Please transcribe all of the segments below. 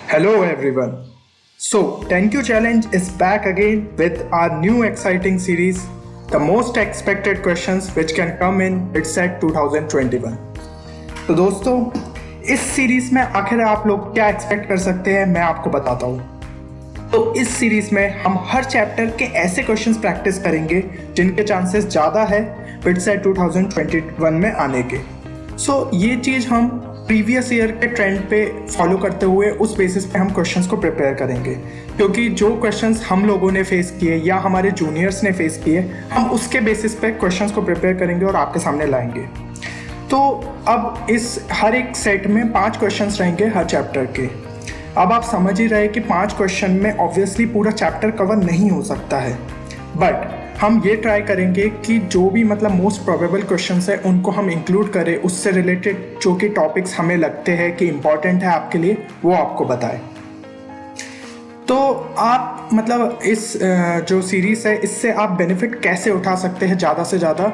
Hello everyone. So, 10Q Challenge is back again with our new exciting series, the most expected questions which can come in ITSET 2021. तो दोस्तों, इस series में आखिर आप लोग क्या एक्सपेक्ट कर सकते हैं मैं आपको बताता हूँ। तो इस सीरीज में हम हर चैप्टर के ऐसे क्वेश्चंस प्रैक्टिस करेंगे जिनके चांसेस ज़्यादा है ITSET 2021 में आने के। ये चीज़ हम प्रीवियस ईयर के ट्रेंड पे फॉलो करते हुए उस बेसिस पे हम क्वेश्चंस को प्रिपेयर करेंगे, क्योंकि जो क्वेश्चंस हम लोगों ने फेस किए या हमारे जूनियर्स ने फेस किए, हम उसके बेसिस पे क्वेश्चंस को प्रिपेयर करेंगे और आपके सामने लाएंगे। तो अब इस हर एक सेट में 5 क्वेश्चंस रहेंगे हर चैप्टर के। अब आप समझ ही रहे कि 5 क्वेश्चन में ऑब्वियसली पूरा चैप्टर कवर नहीं हो सकता है, बट हम ये ट्राई करेंगे कि जो भी मोस्ट प्रोबेबल क्वेश्चंस है उनको हम इंक्लूड करें, उससे रिलेटेड जो कि टॉपिक्स हमें लगते हैं कि इम्पॉर्टेंट है आपके लिए वो आपको बताएं। तो आप इस जो सीरीज़ है इससे आप बेनिफिट कैसे उठा सकते हैं ज़्यादा से ज़्यादा,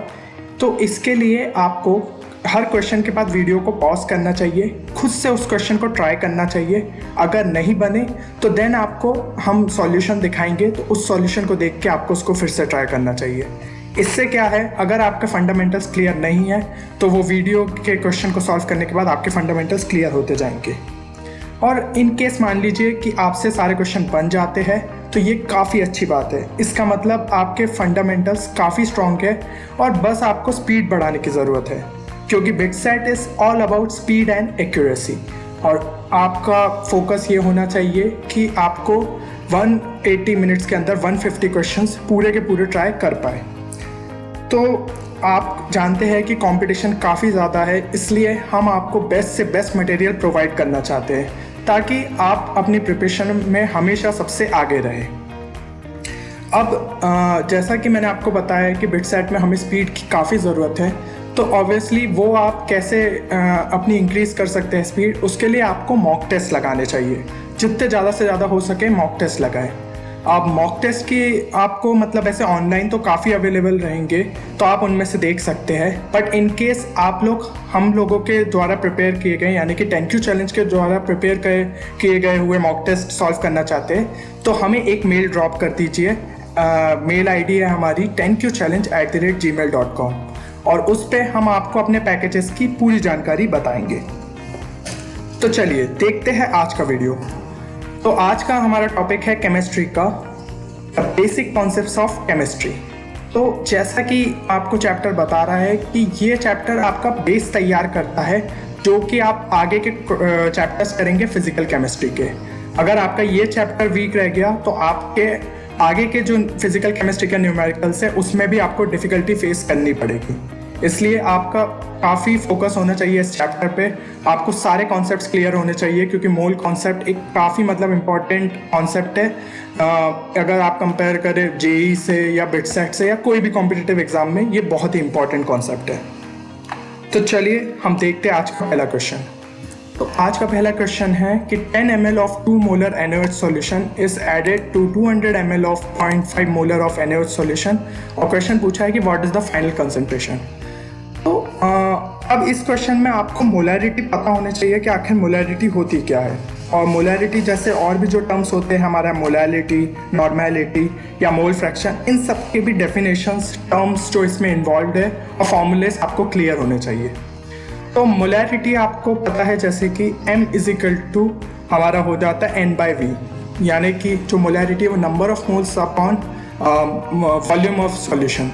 तो इसके लिए आपको हर क्वेश्चन के बाद वीडियो को पॉज करना चाहिए, खुद से उस क्वेश्चन को ट्राई करना चाहिए। अगर नहीं बने तो देन आपको हम सॉल्यूशन दिखाएंगे, तो उस सॉल्यूशन को देख के आपको उसको फिर से ट्राई करना चाहिए। इससे क्या है, अगर आपके फंडामेंटल्स क्लियर नहीं है तो वो वीडियो के क्वेश्चन को सॉल्व करने के बाद आपके फंडामेंटल्स क्लियर होते जाएंगे। और इन केस मान लीजिए कि आपसे सारे क्वेश्चन बन जाते हैं तो ये काफ़ी अच्छी बात है। इसका मतलब आपके फंडामेंटल्स काफ़ी स्ट्रॉन्ग है और बस आपको स्पीड बढ़ाने की ज़रूरत है, क्योंकि BITSAT is all about speed and accuracy. और आपका फोकस ये होना चाहिए कि आपको 180 मिनट्स के अंदर 150 क्वेश्चंस पूरे के पूरे ट्राई कर पाए। तो आप जानते हैं कि कंपटीशन काफ़ी ज़्यादा है, इसलिए हम आपको बेस्ट से बेस्ट मटेरियल प्रोवाइड करना चाहते हैं ताकि आप अपनी प्रिपरेशन में हमेशा सबसे आगे रहें। अब जैसा कि मैंने आपको बताया कि बिटसेट में हमें स्पीड की काफ़ी ज़रूरत है, तो ऑब्वियसली वो आप कैसे अपनी इंक्रीज़ कर सकते हैं स्पीड, उसके लिए आपको मॉक टेस्ट लगाने चाहिए। जितने ज़्यादा से ज़्यादा हो सके मॉक टेस्ट लगाएं। अब मॉक टेस्ट की आपको ऐसे ऑनलाइन तो काफ़ी अवेलेबल रहेंगे, तो आप उनमें से देख सकते हैं। बट इन केस आप लोग हम लोगों के द्वारा प्रिपेयर किए गए यानी कि 10Q चैलेंज के द्वारा प्रिपेयर किए गए हुए मॉक टेस्ट सॉल्व करना चाहते हैं तो हमें एक मेल ड्रॉप कर दीजिए। मेल आईडी है हमारी 10qchallenge@gmail.com, और उस पर हम आपको अपने पैकेजेस की पूरी जानकारी बताएंगे। तो चलिए देखते हैं आज का वीडियो। तो आज का हमारा टॉपिक है केमिस्ट्री का, बेसिक कॉन्सेप्ट्स ऑफ केमिस्ट्री। तो जैसा कि आपको चैप्टर बता रहा है कि ये चैप्टर आपका बेस तैयार करता है, जो कि आप आगे के चैप्टर्स करेंगे फिजिकल केमिस्ट्री के। अगर आपका ये चैप्टर वीक रह गया तो आपके आगे के जो फिजिकल केमिस्ट्री के न्यूमेरिकल्स है उसमें भी आपको डिफ़िकल्टी फेस करनी पड़ेगी। इसलिए आपका काफ़ी फोकस होना चाहिए इस चैप्टर पे। आपको सारे कॉन्सेप्ट्स क्लियर होने चाहिए, क्योंकि मोल कॉन्सेप्ट एक काफ़ी इम्पॉर्टेंट कॉन्सेप्ट है। अगर आप कंपेयर करें जेई से या बिटसेट से या कोई भी कॉम्पिटिटिव एग्जाम में, ये बहुत ही इंपॉर्टेंट कॉन्सेप्ट है। तो चलिए हम देखते हैं आज का पहला क्वेश्चन। तो आज का पहला क्वेश्चन है कि 10 ml of 2 molar NaOH solution is added to 200 ml of 0.5 molar of NaOH solution, और क्वेश्चन पूछा है कि what is the final concentration. तो अब इस क्वेश्चन में आपको मोलैरिटी पता होनी चाहिए कि आखिर मोलैरिटी होती क्या है। और मोलैरिटी जैसे और भी जो टर्म्स होते हैं हमारा मोलैलिटी, नॉर्मेलिटी या मोल फ्रैक्शन, इन सब के भी डेफिनेशंस, टर्म्स जो इसमें इन्वॉल्व है और फॉर्मूलेस आपको क्लियर होने चाहिए। तो मोलैरिटी आपको पता है जैसे कि M = हमारा हो जाता है N/V, यानी कि जो मोलैरिटी है वो number of moles upon volume of solution.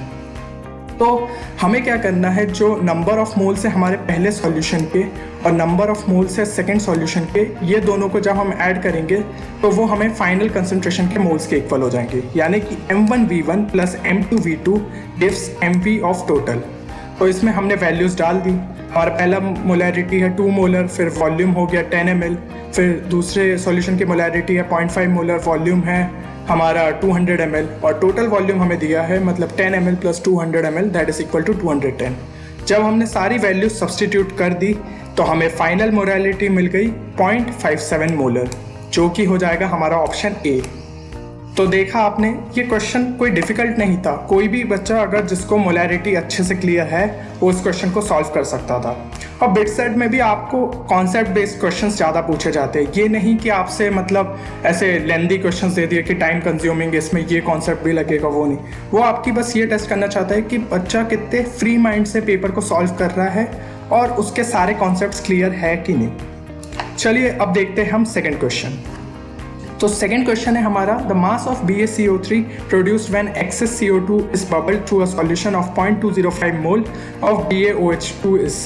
तो हमें क्या करना है, जो नंबर ऑफ मोल्स है हमारे पहले सॉल्यूशन के और नंबर ऑफ मोल्स है सेकंड सॉल्यूशन के, ये दोनों को जब हम ऐड करेंगे तो वो हमें फाइनल कंसंट्रेशन के मोल्स के इक्वल हो जाएंगे, यानी कि M1V1 + M2V2 gives MV of total. तो इसमें हमने वैल्यूज़ डाल दी। हमारा पहला मोलैरिटी है 2 मोलर, फिर वॉल्यूम हो गया 10 ml, फिर दूसरे सॉल्यूशन की मोलैरिटी है 0.5 मोलर, वॉल्यूम है हमारा 200 ml, और टोटल वॉल्यूम हमें दिया है 10 ml + 200 ml that is equal to 210। जब हमने सारी वैल्यूज सब्सटीट्यूट कर दी तो हमें फाइनल मोलैरिटी मिल गई 0.57 मोलर, जो कि हो जाएगा हमारा ऑप्शन ए। तो देखा आपने, ये क्वेश्चन कोई डिफ़िकल्ट नहीं था। कोई भी बच्चा अगर जिसको मोलैरिटी अच्छे से क्लियर है वो इस क्वेश्चन को सॉल्व कर सकता था। और बिट सेट में भी आपको कॉन्सेप्ट बेस्ड क्वेश्चंस ज़्यादा पूछे जाते हैं। ये नहीं कि आपसे मतलब ऐसे लेंदी क्वेश्चंस दे दिए कि टाइम कंज्यूमिंग इसमें ये कॉन्सेप्ट भी लगेगा, वो नहीं। वो आपकी बस ये टेस्ट करना चाहता है कि बच्चा कितने फ्री माइंड से पेपर को सॉल्व कर रहा है और उसके सारे कॉन्सेप्ट्स क्लियर है कि नहीं। चलिए अब देखते हैं हम सेकेंड क्वेश्चन। तो सेकेंड क्वेश्चन है हमारा, the mass of BaCO3 produced when excess CO2 is bubbled through a solution of 0.205 mole of BaOH2 is.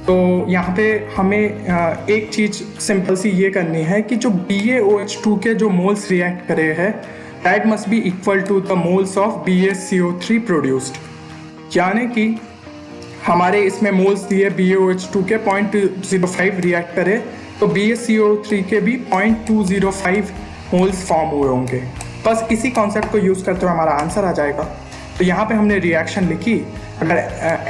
तो यहाँ पे हमें एक चीज़ सिंपल सी ये करनी है कि जो BaOH2 के जो मोल्स रिएक्ट करे हैं that must be equal to the moles of BaCO3 produced. यानी कि हमारे इसमें मोल्स दिए BaOH2 के 0.205 रिएक्ट करे तो BaCO3 के भी 0.205 मोल्स फॉर्म हुए होंगे। बस इसी कॉन्सेप्ट को यूज़ करते हुए हमारा आंसर आ जाएगा। तो यहाँ पे हमने रिएक्शन लिखी, अगर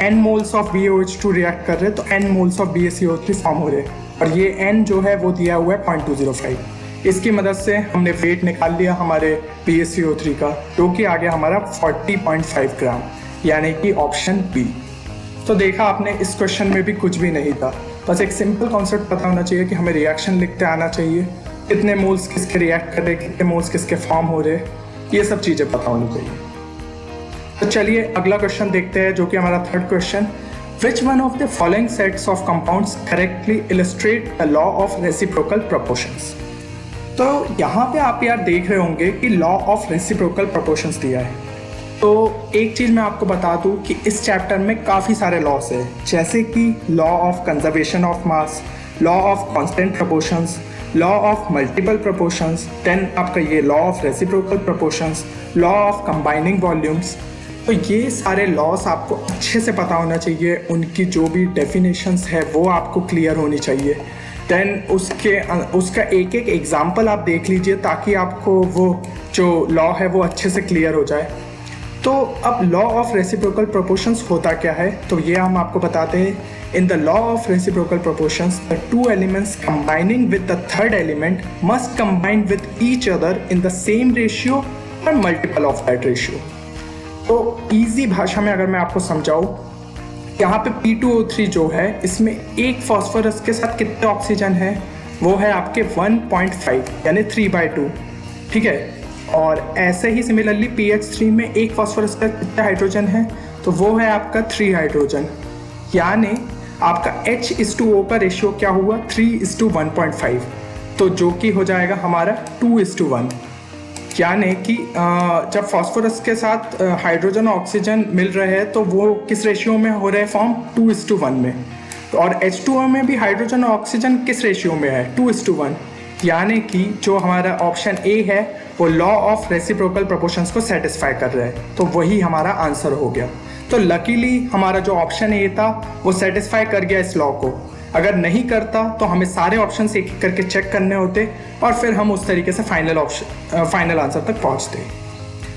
n moles of BaOH2 react कर रहे तो n moles of BaCO3 form हो रहे और ये n जो है वो दिया हुआ है 0.205। इसकी मदद से हमने वेट निकाल लिया हमारे BaCO3 का, जो कि आ गया हमारा 40.5 ग्राम, यानी कि ऑप्शन बी। तो देखा आपने, इस क्वेश्चन में भी कुछ भी नहीं था, बस एक सिंपल कॉन्सेप्ट पता होना चाहिए कि हमें रिएक्शन लिखते आना चाहिए, कितने मोल्स किसके रिएक्ट कर रहे, कितने मोल्स किसके फॉर्म हो रहे, ये सब चीज़ें पता होनी चाहिए। तो चलिए अगला क्वेश्चन देखते हैं, जो कि हमारा third question, which one of the following sets of compounds correctly illustrate the law of reciprocal proportions. तो यहाँ पे आप यार देख रहे होंगे कि लॉ ऑफ रेसिप्रोकल प्रोपोर्शंस दिया है। तो एक चीज़ मैं आपको बता दूं कि इस चैप्टर में काफ़ी सारे लॉस है, जैसे कि law of conservation of mass, law of constant proportions, law of multiple proportions, then आपका ये law of reciprocal proportions, law of combining volumes. तो ये सारे लॉस आपको अच्छे से पता होना चाहिए, उनकी जो भी डेफिनेशंस है वो आपको क्लियर होनी चाहिए। देन उसका एक एक एग्जाम्पल आप देख लीजिए ताकि आपको वो जो लॉ है वो अच्छे से क्लियर हो जाए। तो अब लॉ ऑफ रेसिप्रोकल प्रोपोर्शंस होता क्या है, तो ये हम आपको बताते हैं। In the law of reciprocal proportions the two elements combining with the third element must combine with each other in the same ratio और मल्टीपल ऑफ दैट रेशियो। तो इजी भाषा में अगर मैं आपको समझाऊँ, यहाँ पे P2O3 जो है इसमें एक फॉस्फोरस के साथ कितने ऑक्सीजन है, वो है आपके 1.5 यानी 3/2, ठीक है। और ऐसे ही सिमिलरली PH3 में एक फॉस्फोरस का कितना हाइड्रोजन है, तो वो है आपका 3 हाइड्रोजन, यानी आपका H/O का रेशियो क्या हुआ 3:1.5, तो जो कि हो जाएगा हमारा 2:1। यानी कि जब फॉस्फोरस के साथ हाइड्रोजन और ऑक्सीजन मिल रहे हैं तो वो किस रेशियो में हो रहे हैं फॉर्म, 2:1 में। तो और H2O में भी हाइड्रोजन और ऑक्सीजन किस रेशियो में है, 2:1। यानी कि जो हमारा ऑप्शन ए है वो लॉ ऑफ रेसिप्रोकल प्रोपोर्शंस को सेटिस्फाई कर रहा है, तो वही हमारा आंसर हो गया। तो लकीली हमारा जो ऑप्शन ए था वो सेटिस्फाई कर गया इस लॉ को। अगर नहीं करता तो हमें सारे ऑप्शन एक एक करके चेक करने होते और फिर हम उस तरीके से फाइनल आंसर तक पहुंचते।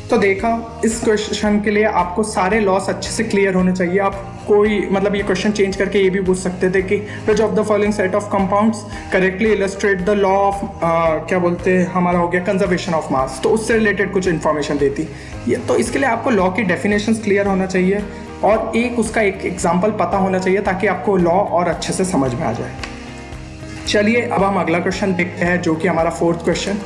तो देखा, इस क्वेश्चन के लिए आपको सारे लॉस अच्छे से क्लियर होने चाहिए। आप कोई मतलब ये क्वेश्चन चेंज करके ये भी पूछ सकते थे कि which of the following set of compounds correctly illustrate the law of क्या बोलते हैं, हमारा हो गया कंजर्वेशन ऑफ मास, तो उससे रिलेटेड कुछ इन्फॉर्मेशन देती ये। तो इसके लिए आपको लॉ की डेफिनेशंस क्लियर होना चाहिए और उसका एक एग्जाम्पल पता होना चाहिए ताकि आपको लॉ और अच्छे से समझ में आ जाए। चलिए अब हम अगला क्वेश्चन देखते हैं, जो कि हमारा फोर्थ क्वेश्चन।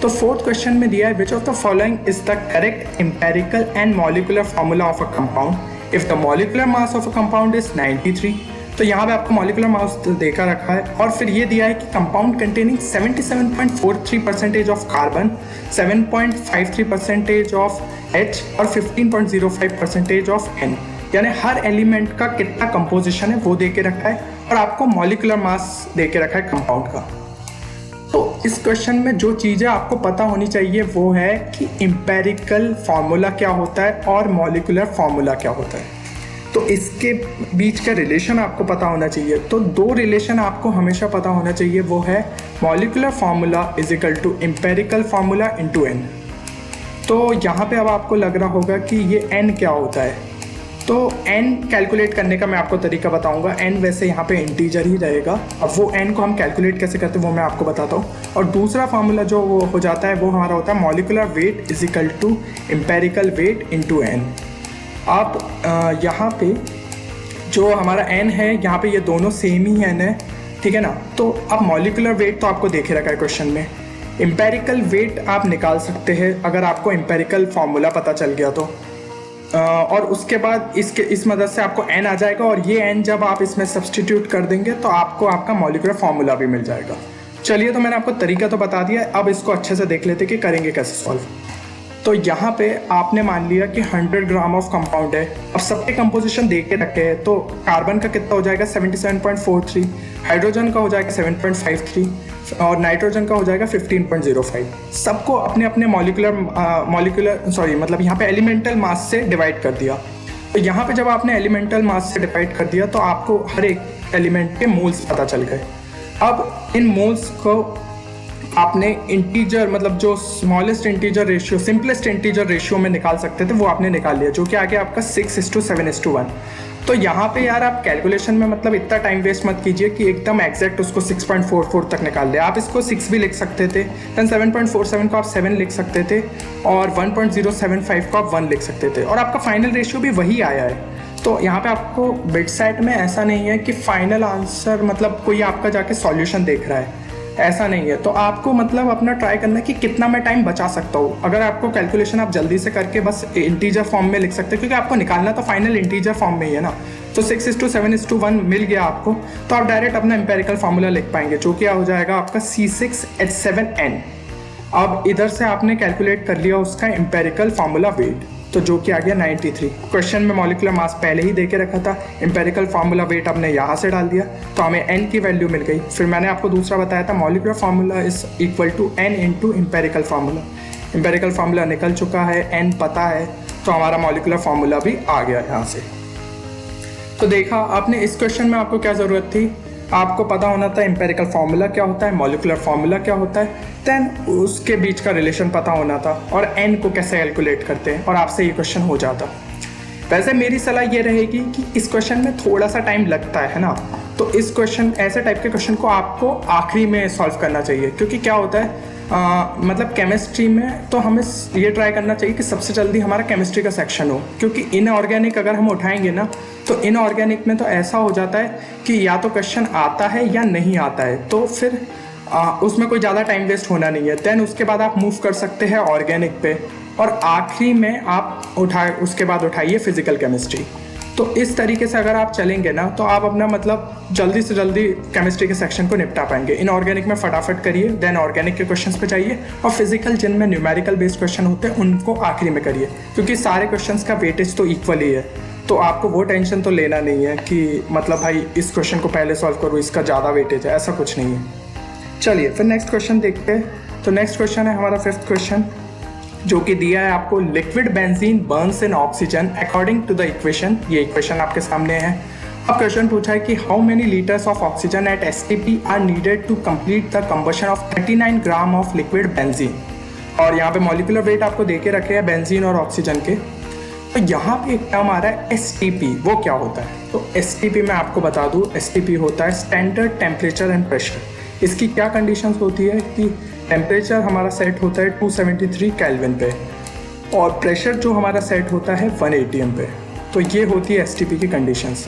तो फोर्थ क्वेश्चन में दिया है, which of the following is the correct empirical and molecular formula of a compound if the molecular mass of a compound is 93। तो यहाँ पे आपको मॉलिकुलर मास देखा रखा है और फिर ये दिया है कि compound containing 77.43% of carbon, 7.53% of H और 15.05% ऑफ N, यानी हर एलिमेंट का कितना कंपोजिशन है वो दे के रखा है और आपको मॉलिकुलर मास दे के रखा है कंपाउंड का। तो इस क्वेश्चन में जो चीज़ें आपको पता होनी चाहिए वो है कि एम्पेरिकल फार्मूला क्या होता है और मॉलिकुलर फार्मूला क्या होता है। तो इसके बीच का रिलेशन आपको पता होना चाहिए। तो दो रिलेशन आपको हमेशा पता होना चाहिए, वो है molecular formula is equal to empirical formula into N। तो यहाँ पे अब आपको लग रहा होगा कि ये N क्या होता है। तो N कैलकुलेट करने का मैं आपको तरीका बताऊंगा। N वैसे यहाँ पे इंटीजर ही रहेगा, अब वो N को हम कैलकुलेट कैसे करते हैं वो मैं आपको बताता हूँ। और दूसरा फार्मूला जो वो हो जाता है वो हमारा होता है molecular weight is equal to empirical weight into N। आप यहाँ पे जो हमारा n है यहाँ पे ये दोनों सेम ही n है, ठीक है ना। तो अब मॉलिकुलर वेट तो आपको देखे रखा है क्वेश्चन में, एम्पेरिकल वेट आप निकाल सकते हैं अगर आपको एम्पेरिकल फार्मूला पता चल गया तो। और उसके बाद इस मदद से आपको n आ जाएगा, और ये n जब आप इसमें सब्सटीट्यूट कर देंगे तो आपको आपका मॉलिकुलर फार्मूला भी मिल जाएगा। चलिए, तो मैंने आपको तरीका तो बता दिया, अब इसको अच्छे से देख लेते कि करेंगे कैसे सॉल्व। तो यहाँ पे आपने मान लिया कि 100 ग्राम ऑफ कंपाउंड है। अब सबके कंपोजिशन दे के रखे हैं, तो कार्बन का कितना हो जाएगा 77.43, हाइड्रोजन का हो जाएगा 7.53 और नाइट्रोजन का हो जाएगा 15.05। सबको अपने अपने मतलब यहाँ पे एलिमेंटल मास से डिवाइड कर दिया। तो यहाँ पे जब आपने एलिमेंटल मास से डिवाइड कर दिया तो आपको हर एक एलिमेंट के मोल्स पता चल गए। अब इन मोल्स को आपने इंटीजर, मतलब जो smallest integer ratio, simplest integer ratio में निकाल सकते थे, वो आपने निकाल लिया, जो कि आ गया आपका 6:7:1। तो यहाँ पे यार आप कैलकुलेशन में मतलब इतना टाइम वेस्ट मत कीजिए कि एकदम एग्जैक्ट उसको 6.44 तक निकाल ले। आप इसको 6 भी लिख सकते थे, देन 7.47 को आप 7 लिख सकते थे, और 1.075 को आप 1 लिख सकते थे, और आपका फाइनल रेशियो भी वही आया है। तो यहाँ पे आपको बिट साइड में ऐसा नहीं है कि फाइनल आंसर मतलब कोई आपका जाके सॉल्यूशन देख रहा है, ऐसा नहीं है। तो आपको मतलब अपना ट्राई करना कि कितना मैं टाइम बचा सकता हूँ। अगर आपको कैलकुलेशन आप जल्दी से करके बस इंटीजर फॉर्म में लिख सकते हैं, क्योंकि आपको निकालना तो फाइनल इंटीजर फॉर्म में ही है ना। तो 6:7:1 मिल गया आपको, तो आप डायरेक्ट अपना एम्पेरिकल फार्मूला लिख पाएंगे, जो कि हो जाएगा आपका C6H7N। अब इधर से आपने कैलकुलेट कर लिया उसका एम्पेरिकल फार्मूला वेट, तो जो कि आ गया 93। क्वेश्चन में मॉलिकुलर मास पहले ही दे के रखा था, एम्पेरिकल फार्मूला वेट हमने यहाँ से डाल दिया, तो हमें n की वैल्यू मिल गई। फिर मैंने आपको दूसरा बताया था, molecular formula is equal to n into empirical formula. Empirical formula निकल चुका है, n पता है, तो हमारा मॉलिकुलर फार्मूला भी आ गया यहाँ से। तो देखा आपने, इस क्वेश्चन में आपको क्या ज़रूरत थी, आपको पता होना था एम्पेरिकल फार्मूला क्या होता है, मॉलिकुलर फार्मूला क्या होता है, देन उसके बीच का रिलेशन पता होना था, और n को कैसे कैलकुलेट करते हैं, और आपसे ये क्वेश्चन हो जाता। वैसे मेरी सलाह ये रहेगी कि इस क्वेश्चन में थोड़ा सा टाइम लगता है ना, तो इस क्वेश्चन, ऐसे टाइप के क्वेश्चन को आपको आखिरी में सॉल्व करना चाहिए। क्योंकि क्या होता है, मतलब केमिस्ट्री में तो हमें ये ट्राई करना चाहिए कि सबसे जल्दी हमारा केमिस्ट्री का सेक्शन हो, क्योंकि इनऑर्गेनिक अगर हम उठाएंगे ना, तो इनऑर्गेनिक में तो ऐसा हो जाता है कि या तो क्वेश्चन आता है या नहीं आता है, तो फिर उसमें कोई ज़्यादा टाइम वेस्ट होना नहीं है। देन उसके बाद आप मूव कर सकते हैं ऑर्गेनिक पे, और आखिरी में आप उसके बाद उठाइए फिजिकल केमिस्ट्री। तो इस तरीके से अगर आप चलेंगे ना, तो आप अपना मतलब जल्दी से जल्दी केमिस्ट्री के सेक्शन को निपटा पाएंगे। इनऑर्गेनिक में फटाफट करिए, देन ऑर्गेनिक के क्वेश्चंस पे जाइए, और फिजिकल जिनमें न्यूमेरिकल बेस्ड क्वेश्चन होते हैं उनको आखिरी में करिए, क्योंकि सारे क्वेश्चंस का वेटेज तो इक्वल ही है। तो आपको वो टेंशन तो लेना नहीं है कि मतलब भाई इस क्वेश्चन को पहले सॉल्व करो, इसका ज़्यादा वेटेज है, ऐसा कुछ नहीं है। चलिए फिर नेक्स्ट क्वेश्चन देखते हैं। तो नेक्स्ट क्वेश्चन है हमारा 5th क्वेश्चन, जो कि दिया है आपको, liquid benzene burns in oxygen according to the equation. ये इक्वेशन आपके सामने है। अब क्वेश्चन पूछा है कि how many litres of oxygen at STP are needed to complete the combustion of 39 gram of liquid benzene. और यहाँ पे मॉलिकुलर वेट आपको दे के रखे हैं बेंजीन और ऑक्सीजन के। तो यहाँ पे एक टर्म आ रहा है STP, वो क्या होता है? तो STP मैं आपको बता दूँ, STP होता है स्टैंडर्ड टेम्परेचर एंड प्रेशर। इसकी क्या कंडीशंस होती है कि टेम्परेचर हमारा सेट होता है 273 केल्विन पे, और प्रेशर जो हमारा सेट होता है 1 atm पे। तो ये होती है STP की कंडीशंस।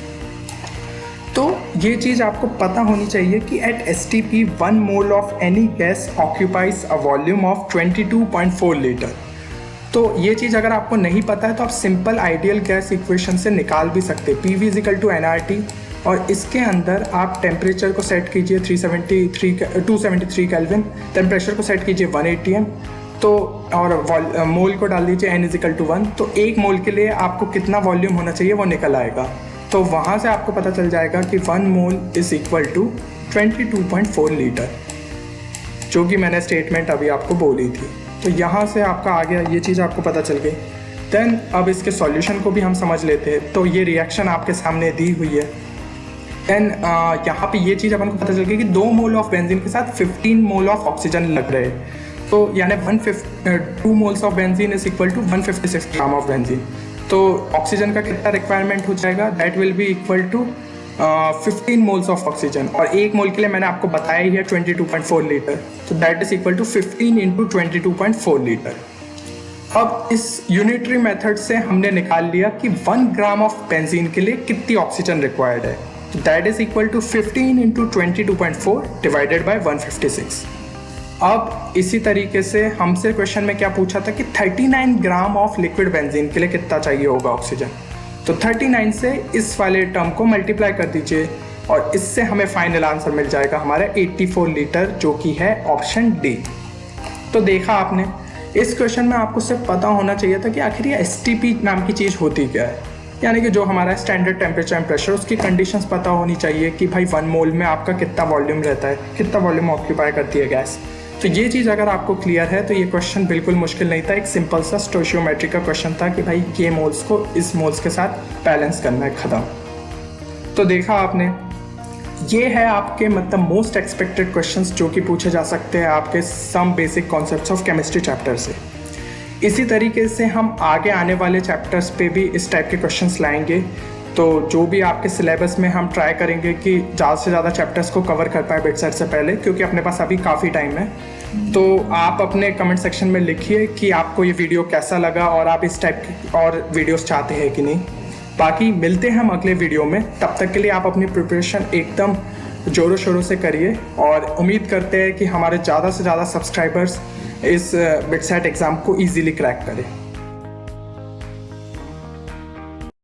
तो ये चीज़ आपको पता होनी चाहिए कि at STP 1 mole of any gas occupies a volume of 22.4 litre. तो ये चीज़ अगर आपको नहीं पता है तो आप सिंपल आइडियल गैस इक्वेशन से निकाल भी सकते हैं, PV = nRT, और इसके अंदर आप टेम्परेचर को सेट कीजिए 273 केल्विन, देन प्रेशर को सेट कीजिए 1 atm, तो और मोल को डाल दीजिए n = 1। तो 1 मोल के लिए आपको कितना वॉल्यूम होना चाहिए वो निकल आएगा। तो वहाँ से आपको पता चल जाएगा कि 1 मोल इज़ इक्वल टू 22.4 लीटर, जो कि मैंने स्टेटमेंट अभी आपको बोली थी। तो यहाँ से आपका आ गया, ये चीज़ आपको पता चल गई। देन अब इसके सॉल्यूशन को भी हम समझ लेते हैं। तो ये रिएक्शन आपके सामने दी हुई है। देन यहाँ पे ये चीज़ अपन को पता चल गई कि 2 मोल ऑफ बेंजीन के साथ 15 मोल ऑफ ऑक्सीजन लग रहे हैं। तो यानी 2 moles of benzene is equal to 156 gram of benzene. तो ऑक्सीजन का कितना रिक्वायरमेंट हो जाएगा? That will be equal to 15 moles of oxygen, और 1 मोल के लिए मैंने आपको बताया ही है 22.4 लीटर। तो that is equal to 15 × 22.4 litre. अब इस यूनिटरी मेथड से हमने निकाल लिया कि 1 ग्राम ऑफ बेंजीन के लिए कितनी ऑक्सीजन रिक्वायर्ड है। That is equal to 15 into 22.4 divided by 156। अब इसी तरीके से हमसे क्वेश्चन में क्या पूछा था कि 39 ग्राम ऑफ लिक्विड बेंजीन के लिए कितना चाहिए होगा ऑक्सीजन। तो 39 से इस वाले टर्म को मल्टीप्लाई कर दीजिए और इससे हमें फाइनल आंसर मिल जाएगा हमारा 84 लीटर, जो कि है ऑप्शन डी। तो देखा आपने, इस क्वेश्चन में आपको सिर्फ पता होना चाहिए था कि आखिर ये एसटीपी नाम की चीज़ होती क्या है, यानी कि जो हमारा स्टैंडर्ड टेम्परेचर एंड प्रेशर, उसकी कंडीशंस पता होनी चाहिए कि भाई 1 मोल में आपका कितना वॉल्यूम रहता है, कितना वॉल्यूम ऑक्यूपाई करती है गैस। तो ये चीज़ अगर आपको क्लियर है तो ये क्वेश्चन बिल्कुल मुश्किल नहीं था, एक सिंपल सा स्टोशियोमेट्री का क्वेश्चन था कि भाई ये मोल्स को इस मोल्स के साथ बैलेंस करना है, ख़त्म। तो देखा आपने, ये है आपके मतलब मोस्ट एक्सपेक्टेड क्वेश्चंस जो कि पूछे जा सकते हैं आपके some basic concepts of chemistry chapter से। इसी तरीके से हम आगे आने वाले चैप्टर्स पे भी इस टाइप के क्वेश्चंस लाएंगे। तो जो भी आपके सिलेबस में हम ट्राई करेंगे कि ज़्यादा से ज़्यादा चैप्टर्स को कवर कर पाए बिट सेट से पहले, क्योंकि अपने पास अभी काफ़ी टाइम है। तो आप अपने कमेंट सेक्शन में लिखिए कि आपको ये वीडियो कैसा लगा और आप इस टाइप की और वीडियोस चाहते हैं कि नहीं। बाकी मिलते हैं हम अगले वीडियो में, तब तक के लिए आप अपनी प्रिपरेशन एकदम ज़ोरों शोरों से करिए और उम्मीद करते हैं कि हमारे ज़्यादा से ज़्यादा सब्सक्राइबर्स इस बिट सेट एग्ज़ाम को ईजीली क्रैक करें।